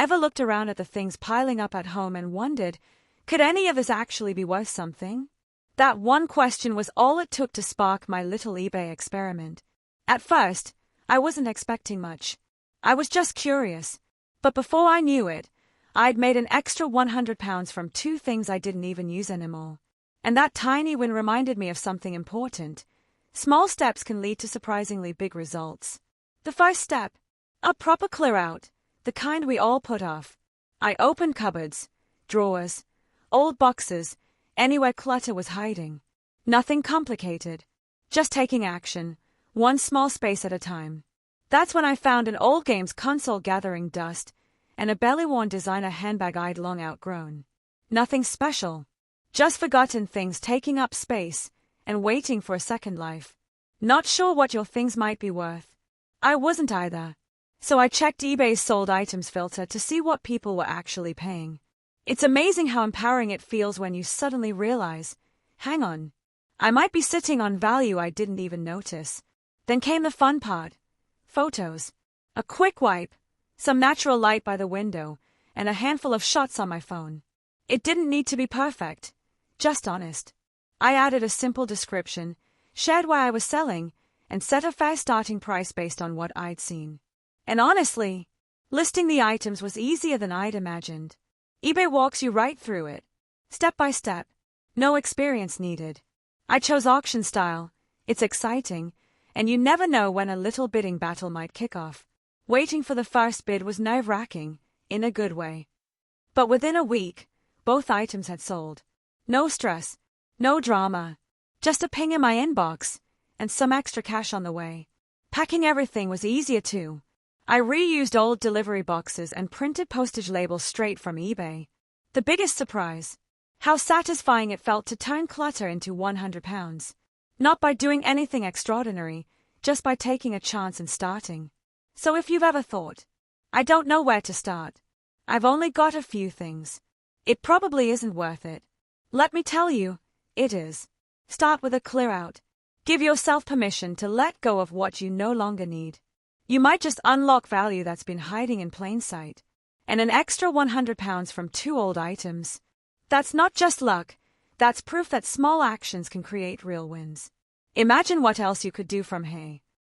Ever looked around at the things piling up at home and wondered, could any of this actually be worth something? That one question was all it took to spark my little eBay experiment. At first, I wasn't expecting much. I was just curious. But before I knew it, I'd made an extra £100 from 2 things I didn't even use anymore. And that tiny win reminded me of something important. Small steps can lead to surprisingly big results. The first step: a proper clear out, the kind we all put off. I opened cupboards, drawers, old boxes, anywhere clutter was hiding. Nothing complicated. Just taking action, one small space at a time. That's when I found an old games console gathering dust and a belly-worn designer handbag I'd long outgrown. Nothing special. Just forgotten things taking up space and waiting for a second life. Not sure what your things might be worth. I wasn't either. So I checked eBay's sold items filter to see what people were actually paying. It's amazing how empowering it feels when you suddenly realize, hang on, I might be sitting on value I didn't even notice. Then came the fun part. Photos. A quick wipe, some natural light by the window, and a handful of shots on my phone. It didn't need to be perfect, just honest. I added a simple description, shared why I was selling, and set a fair starting price based on what I'd seen. And honestly, listing the items was easier than I'd imagined. eBay walks you right through it, step by step. No experience needed. I chose auction style. It's exciting, and you never know when a little bidding battle might kick off. Waiting for the first bid was nerve-wracking, in a good way. But within a week, both items had sold. No stress, no drama, just a ping in my inbox, and some extra cash on the way. Packing everything was easier too. I reused old delivery boxes and printed postage labels straight from eBay. The biggest surprise: how satisfying it felt to turn clutter into £100. Not by doing anything extraordinary, just by taking a chance and starting. So if you've ever thought, I don't know where to start, I've only got a few things, it probably isn't worth it. Let me tell you, it is. Start with a clear out. Give yourself permission to let go of what you no longer need. You might just unlock value that's been hiding in plain sight. And an extra £100 from 2 old items. That's not just luck, that's proof that small actions can create real wins. Imagine what else you could do from here.